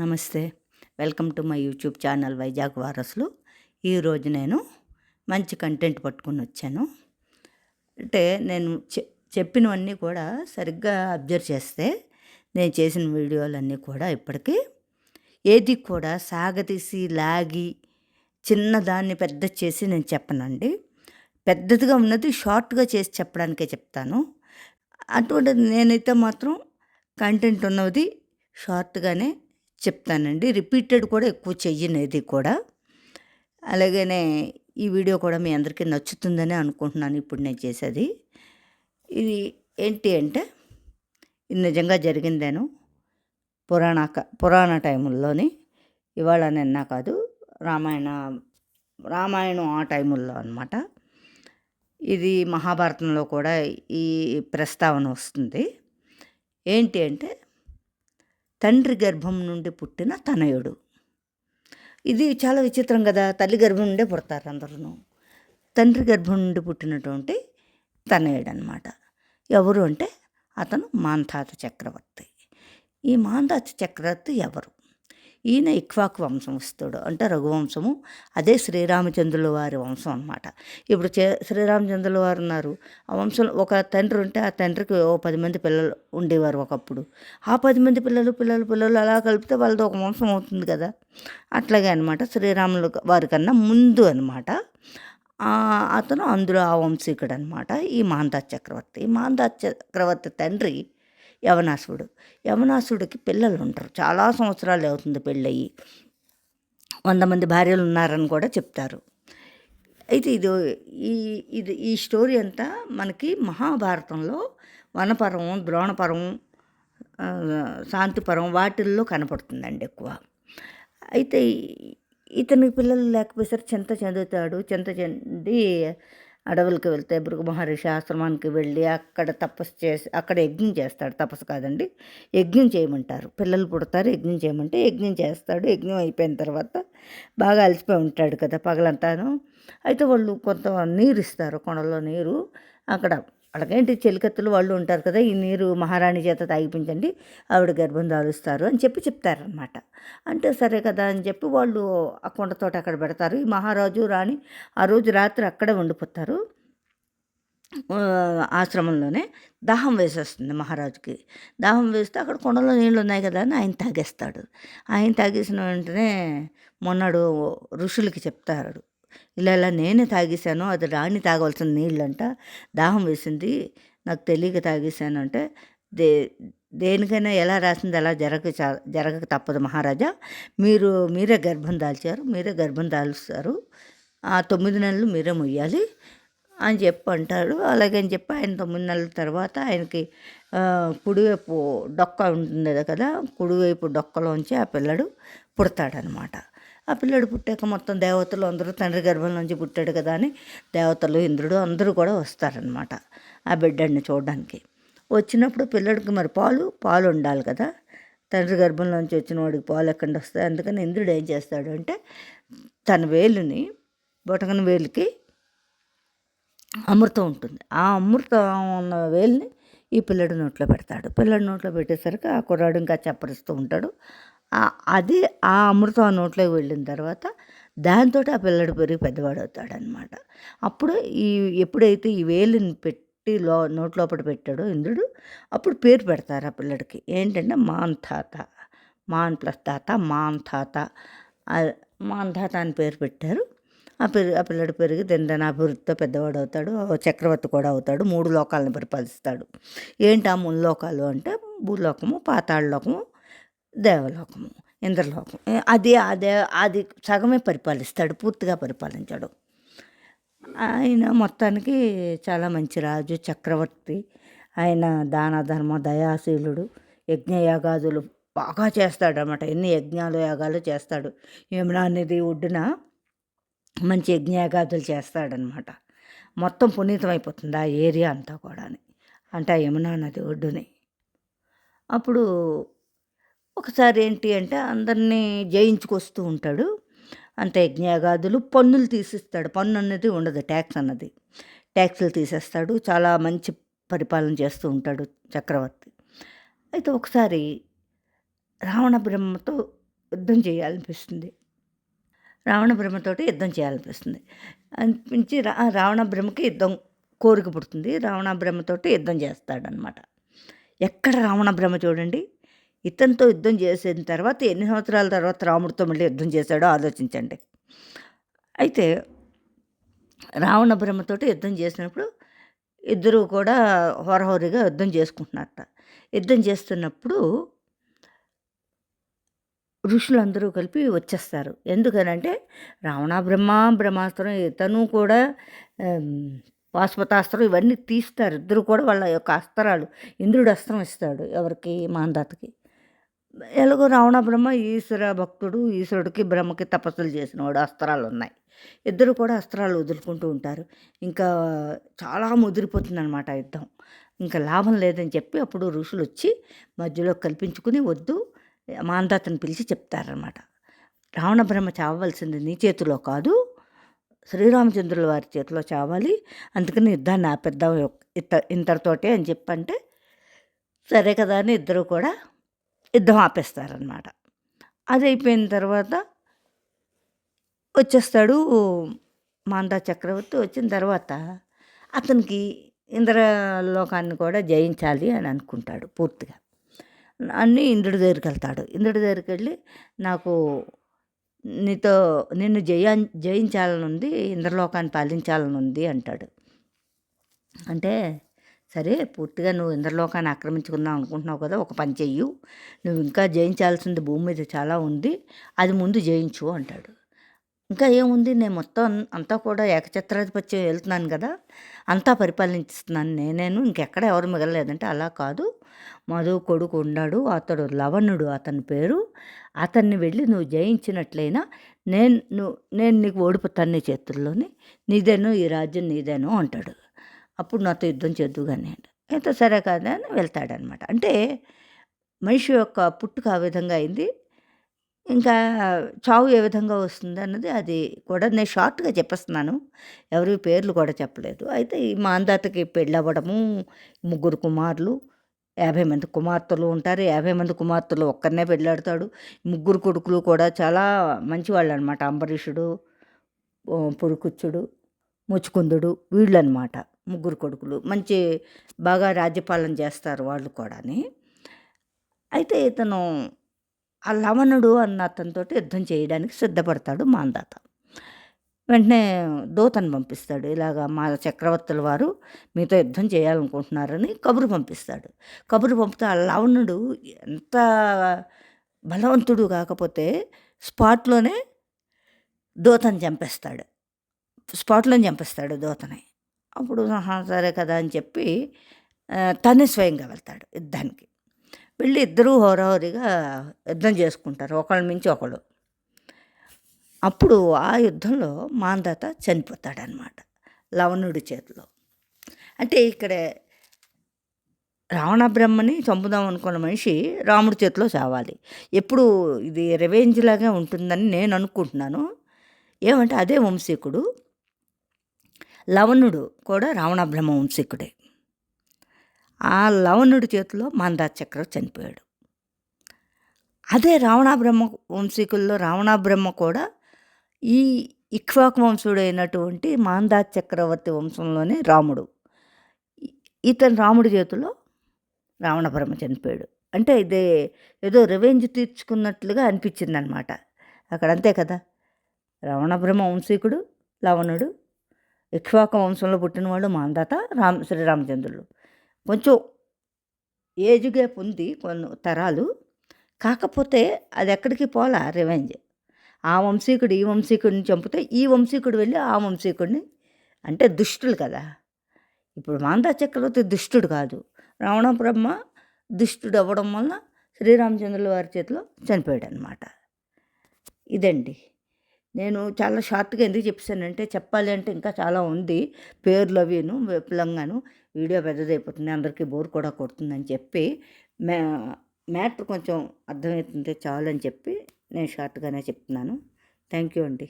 నమస్తే. Welcome to my YouTube channel Vizag వారసులు. ఈరోజు నేను మంచి కంటెంట్ పట్టుకొని వచ్చాను. అంటే నేను చెప్పినవన్నీ కూడా సరిగ్గా అబ్జర్వ్ చేస్తే నేను చేసిన వీడియోలన్నీ కూడా ఇప్పటికీ ఏది కూడా సాగతీసి లాగి చిన్నదాన్ని పెద్ద చేసి నేను చెప్పనండి. పెద్దదిగా ఉన్నది షార్ట్గా చేసి చెప్పడానికే చెప్తాను. అటువంటిది నేనైతే మాత్రం కంటెంట్ ఉన్నది షార్ట్గానే చెప్తానండి. రిపీటెడ్ కూడా ఎక్కువ చెయ్యనేది కూడా. అలాగనే ఈ వీడియో కూడా మీ అందరికీ నచ్చుతుందని అనుకుంటున్నాను ఇప్పుడు నేను చేసేది. ఇది ఏంటి అంటే ఇది నిజంగా జరిగిందేను. పురాణ టైముల్లోని, ఇవాళ నిన్న కాదు, రామాయణం ఆ టైముల్లో అనమాట. ఇది మహాభారతంలో కూడా ఈ ప్రస్తావన వస్తుంది. ఏంటి అంటే తండ్రి గర్భం నుండి పుట్టిన తనయుడు. ఇది చాలా విచిత్రం కదా. తల్లి గర్భం నుండే పుడతారు అందరూ. తండ్రి గర్భం నుండి పుట్టినటువంటి తనయుడు అనమాట. ఎవరు అంటే అతను మాంధాత చక్రవర్తి. ఈ మాంధాత చక్రవర్తి ఎవరు? ఈయన ఇక్ష్వాకు వంశస్థుడు, అంటే రఘువంశము. అదే శ్రీరామచంద్రుల వారి వంశం అనమాట. ఇప్పుడు శ్రీరామచంద్రుల వారు ఉన్నారు. ఆ వంశంలో ఒక తండ్రి ఉంటే ఆ తండ్రికి 10 మంది పిల్లలు ఉండేవారు ఒకప్పుడు. ఆ 10 మంది పిల్లలు అలా కలిపితే వాళ్ళది ఒక వంశం అవుతుంది కదా. అట్లాగే అనమాట. శ్రీరాముల వారి కన్నా ముందు అనమాట. అతను అందులో ఆ వంశీకుడు అనమాట ఈ మాంధాత చక్రవర్తి. ఈ మాంధాత చక్రవర్తి తండ్రి యవనాసుడికి పిల్లలు ఉంటారు. చాలా సంవత్సరాలు అవుతుంది పెళ్ళయి. 100 మంది భార్యలు ఉన్నారని కూడా చెప్తారు. అయితే ఈ స్టోరీ అంతా మనకి మహాభారతంలో వనపర్వం, ద్రోణపర్వం, శాంతిపర్వం వాటిల్లో కనపడుతుందండి ఎక్కువ. అయితే ఇతనికి పిల్లలు లేకపోయేసరికి చింత చెంది అడవులకు వెళ్తే భృగు మహర్షి ఆశ్రమానికి వెళ్ళి అక్కడ తపస్సు చేసి అక్కడ యజ్ఞం చేస్తాడు. తపస్సు కాదండి, యజ్ఞం చేయమంటారు. పిల్లలు పుడతారు, యజ్ఞం చేయమంటే యజ్ఞం చేస్తాడు. యజ్ఞం అయిపోయిన తర్వాత బాగా అలసిపోయి ఉంటాడు కదా పగలంతాను. అయితే వాళ్ళు కొంత నీరు ఇస్తారు, కొండలో నీరు. అక్కడ అలాగేంటి చెలికత్తులు వాళ్ళు ఉంటారు కదా, ఈ నీరు మహారాణి చేత తాగిపించండి, ఆవిడ గర్భం దాలుస్తారు అని చెప్తారనమాట. అంటే సరే కదా అని చెప్పి వాళ్ళు ఆ కొండతోట అక్కడ పెడతారు. ఈ మహారాజు రాణి ఆ రోజు రాత్రి అక్కడే ఉండిపోతారు. ఆశ్రమంలోనే దాహం వేసేస్తుంది మహారాజుకి. దాహం వేస్తే అక్కడ కొండలో నీళ్ళు ఉన్నాయి కదా అని ఆయన తాగేస్తాడు. ఆయన తాగేసిన వెంటనే మొన్నడు ఋషులకి చెప్తారు, ఇలా నేనే తాగేశాను, అది రాణి తాగవలసిన నీళ్ళంట, దాహం వేసింది, నాకు తెలియక తాగేశాను అంటే, దేనికైనా ఎలా రాసింది అలా జరగక తప్పదు మహారాజా, మీరే గర్భం దాల్చారు, మీరే గర్భం దాల్స్తారు, ఆ 9 నెలలు మీరే మొయ్యాలి అని చెప్పి అంటాడు. అలాగని చెప్పి ఆయన 9 నెలల తర్వాత ఆయనకి కుడివైపు డొక్క ఉంటుంది కదా, కుడివైపు డొక్కలోంచి ఆ పిల్లడు పుడతాడనమాట. ఆ పిల్లడు పుట్టాక మొత్తం దేవతలు అందరూ తండ్రి గర్భంలోంచి పుట్టాడు కదా అని దేవతలు, ఇంద్రుడు అందరూ కూడా వస్తారనమాట ఆ బిడ్డని చూడడానికి. వచ్చినప్పుడు పిల్లడికి మరి పాలు ఉండాలి కదా, తండ్రి గర్భంలోంచి వచ్చిన వాడికి పాలు ఎక్కడ వస్తాయి. అందుకని ఇంద్రుడు ఏం చేస్తాడు అంటే తన వేలుని, బొటకన వేలుకి అమృతం ఉంటుంది, ఆ అమృతం ఉన్న వేలుని ఈ పిల్లడి నోట్లో పెడతాడు. పిల్లడి నోట్లో పెట్టేసరికి ఆ కుర్రాడు ఇంకా చప్పరిస్తూ ఉంటాడు. అది ఆ అమృతం ఆ నోట్లోకి వెళ్ళిన తర్వాత దాంతో ఆ పిల్లడు పెరిగి పెద్దవాడు అవుతాడనమాట. అప్పుడు ఎప్పుడైతే ఈ వేలుని పెట్టి నోట్లోపట పెట్టాడో ఇంద్రుడు, అప్పుడు పేరు పెడతారు ఆ పిల్లడికి. ఏంటంటే మాంధాత, మాన్ ప్లస్ తాత మాంధాత, మాంధాత అని పేరు పెట్టారు. ఆ పిల్లడు పెరిగి దినదిన అభివృద్ధితో పెద్దవాడు అవుతాడు, చక్రవర్తి కూడా అవుతాడు, 3 లోకాలను పరిపాలిస్తాడు. ఏంటి ఆ 3 లోకాలు అంటే భూలోకము, పాతాళలోకము, దేవలోకము, ఇంద్రలోకం. అది సగమే పరిపాలిస్తాడు, పూర్తిగా పరిపాలించాడు. ఆయన మొత్తానికి చాలా మంచి రాజు, చక్రవర్తి. ఆయన దాన ధర్మ దయాశీలుడు, యజ్ఞయాగాదులు బాగా చేస్తాడనమాట. ఎన్ని యజ్ఞాలు యాగాలు చేస్తాడు. యమునా నది ఒడ్డున మంచి యజ్ఞయాగాదులు చేస్తాడనమాట. మొత్తం పునీతమైపోతుంది ఆ ఏరియా అంతా కూడా, అంటే ఆ యమునా నది ఒడ్డుని. అప్పుడు ఒకసారి ఏంటి అంటే అందరినీ జయించుకొస్తూ ఉంటాడు. అంత యజ్ఞయాగాదులు, పన్నులు తీసిస్తాడు. పన్ను అనేది ఉండదు, ట్యాక్స్ అన్నది. ట్యాక్సులు తీసేస్తాడు. చాలా మంచి పరిపాలన చేస్తూ ఉంటాడు చక్రవర్తి. అయితే ఒకసారి రావణ బ్రహ్మతో యుద్ధం చేయాలనిపిస్తుంది. రావణ బ్రహ్మతోటి యుద్ధం చేయాలనిపిస్తుంది. అనిపించి రావణ బ్రహ్మకి యుద్ధం కోరిక పుడుతుంది. రావణ బ్రహ్మతోటి యుద్ధం చేస్తాడనమాట. ఎక్కడ రావణ బ్రహ్మ చూడండి, ఇతనితో యుద్ధం చేసిన తర్వాత ఎన్ని సంవత్సరాల తర్వాత రాముడితో మళ్ళీ యుద్ధం చేశాడో ఆలోచించండి. అయితే రావణ బ్రహ్మతోటి యుద్ధం చేసినప్పుడు ఇద్దరు కూడా హోరహోరీగా యుద్ధం చేసుకుంటున్నారట. యుద్ధం చేస్తున్నప్పుడు ఋషులందరూ కలిపి వచ్చేస్తారు. ఎందుకనంటే రావణ బ్రహ్మాస్త్రం, ఇతను కూడా పాశుపతాస్త్రం ఇవన్నీ తీస్తారు. ఇద్దరు కూడా వాళ్ళ యొక్క అస్త్రాలు, ఇంద్రుడు అస్త్రం ఇస్తాడు ఎవరికి, మాంధాతకి. ఎలాగో రావణ బ్రహ్మ ఈశ్వర భక్తుడు, ఈశ్వరుడికి బ్రహ్మకి తపస్సులు చేసినవాడు, అస్త్రాలు ఉన్నాయి. ఇద్దరు కూడా అస్త్రాలు వదులుకుంటూ ఉంటారు. ఇంకా చాలా ముదిరిపోతుందనమాట యుద్ధం. ఇంకా లాభం లేదని చెప్పి అప్పుడు ఋషులు వచ్చి మధ్యలో కల్పించుకుని, వద్దు, మాంధాతను పిలిచి చెప్తారనమాట. రావణ బ్రహ్మ చావవలసింది నీ చేతిలో కాదు, శ్రీరామచంద్రుల వారి చేతిలో చావాలి, అందుకని యుద్ధాన్ని ఆపేద్దాం ఇంతటితోటే అని చెప్పంటే, సరే కదా అని ఇద్దరు కూడా యుద్ధం ఆపేస్తారనమాట. అది అయిపోయిన తర్వాత వచ్చేస్తాడు మాందా చక్రవర్తి. వచ్చిన తర్వాత అతనికి ఇంద్రలోకాన్ని కూడా జయించాలి అని అనుకుంటాడు పూర్తిగా. అన్నీ ఇంద్రుడి దగ్గరికి వెళ్తాడు. ఇంద్రుడి దగ్గరికి వెళ్ళి, నాకు నిన్ను జయించాలని ఉంది, ఇంద్రలోకాన్ని పాలించాలని ఉంది అంటాడు. అంటే సరే, పూర్తిగా నువ్వు ఇంద్రలోకాన్ని ఆక్రమించుకుందాం అనుకుంటున్నావు కదా, ఒక పని చెయ్యు, నువ్వు ఇంకా జయించాల్సింది భూమి మీద చాలా ఉంది, అది ముందు జయించు అంటాడు. ఇంకా ఏముంది, నేను మొత్తం అంతా కూడా ఏకఛత్రాధిపత్యం వెళ్తున్నాను కదా, అంతా పరిపాలిస్తున్నాను నేనేను, ఇంకెక్కడ ఎవరు మిగలలేదంటే, అలా కాదు, మధు కొడుకు ఉన్నాడు, అతడు లవణుడు అతని పేరు, అతన్ని వెళ్ళి నువ్వు జయించినట్లయినా నేను నీకు ఓడిపోతాను నీ చేతుల్లోని, నీదేను ఈ రాజ్యం నీదేను అంటాడు. అప్పుడు నాతో యుద్ధం చేద్దు కానీ అయితే సరే కదా అని వెళ్తాడనమాట. అంటే మనిషి యొక్క పుట్టుక ఆ విధంగా అయింది. ఇంకా చావు ఏ విధంగా వస్తుంది అన్నది అది కూడా నేను షార్ట్గా చెప్పేస్తున్నాను, ఎవరి పేర్లు కూడా చెప్పలేదు. అయితే ఈ మాంధాతకి పెళ్ళవ్వడము, 3 కుమారులు, 50 మంది కుమార్తెలు ఉంటారు. 50 మంది కుమార్తెలు ఒక్కరినే పెళ్ళాడతాడు. 3 కొడుకులు కూడా చాలా మంచివాళ్ళు అనమాట. అంబరీషుడు, పురుకుచ్చుడు, ముచ్చుకుందుడు, వీళ్ళనమాట 3 కొడుకులు. మంచి బాగా రాజ్యపాలన చేస్తారు వాళ్ళు కూడాని. అయితే ఇతను ఆ లవణుడు అన్న అతనితోటి యుద్ధం చేయడానికి సిద్ధపడతాడు మాంధాత. వెంటనే దూతను పంపిస్తాడు. ఇలాగా మా చక్రవర్తుల వారు మీతో యుద్ధం చేయాలనుకుంటున్నారని కబురు పంపిస్తాడు. కబురు పంపితే ఆ లవణుడు ఎంత బలవంతుడు కాకపోతే స్పాట్లోనే దూతని చంపేస్తాడు. దూతని. అప్పుడు సరే కదా అని చెప్పి తనే స్వయంగా వెళ్తాడు యుద్ధానికి. వెళ్ళి ఇద్దరూ హోరాహోరీగా యుద్ధం చేసుకుంటారు, ఒకళ్ళ మించి ఒకళ్ళు. అప్పుడు ఆ యుద్ధంలో మాంధాత చనిపోతాడనమాట లవణుడి చేతిలో. అంటే ఇక్కడ రావణ బ్రహ్మని చంపుదాం అనుకున్న మనిషి రాముడి చేతిలో చావాలి. ఎప్పుడు ఇది రివెంజ్ లాగా ఉంటుందని నేను అనుకుంటున్నాను. ఏమంటే అదే వంశీకుడు లవణుడు కూడా రావణ బ్రహ్మ వంశీకుడే. ఆ లవణుడి చేతిలో మాంధాత చక్రవర్తి చనిపోయాడు. అదే రావణ బ్రహ్మ వంశీకుల్లో రావణ బ్రహ్మ కూడా ఈ ఇక్ష్వాకు వంశుడైనటువంటి మాంధాత చక్రవర్తి వంశంలోనే రాముడు. ఇతను రాముడి చేతిలో రావణ బ్రహ్మ చనిపోయాడు. అంటే ఇదే ఏదో రివెంజ్ తీర్చుకున్నట్లుగా అనిపించింది అనమాట అక్కడ. అంతే కదా, రావణ బ్రహ్మ వంశీకుడు లవణుడు, ఇక్ష్వాకు వంశంలో పుట్టినవాడు మాంధాత, శ్రీరామచంద్రుడు. కొంచెం ఏజ్ గ్యాప్ ఉంది, కొన్ని తరాలు. కాకపోతే అది ఎక్కడికి పోలా రివెంజ్. ఆ వంశీకుడు ఈ వంశీకుడిని చంపితే ఈ వంశీకుడు వెళ్ళి ఆ వంశీకుడిని, అంటే దుష్టులు కదా. ఇప్పుడు మాంధాత చక్రవర్తి దుష్టుడు కాదు, రావణ బ్రహ్మ దుష్టుడు అవ్వడం వల్ల శ్రీరామచంద్రుల వారి చేతిలో చనిపోయాడు అనమాట. ఇదండి. నేను చాలా షార్ట్గా ఎందుకు చెప్పానంటే, చెప్పాలి అంటే ఇంకా చాలా ఉంది, పేర్లు అవిను విపులంగాను. వీడియో పెద్దదైపోతుంది, అందరికీ బోర్ కూడా కొడుతుందని చెప్పి మ్యాటర్ కొంచెం అర్థమవుతుంది చాలని చెప్పి నేను షార్ట్గానే చెప్తున్నాను. థ్యాంక్ యూ అండి.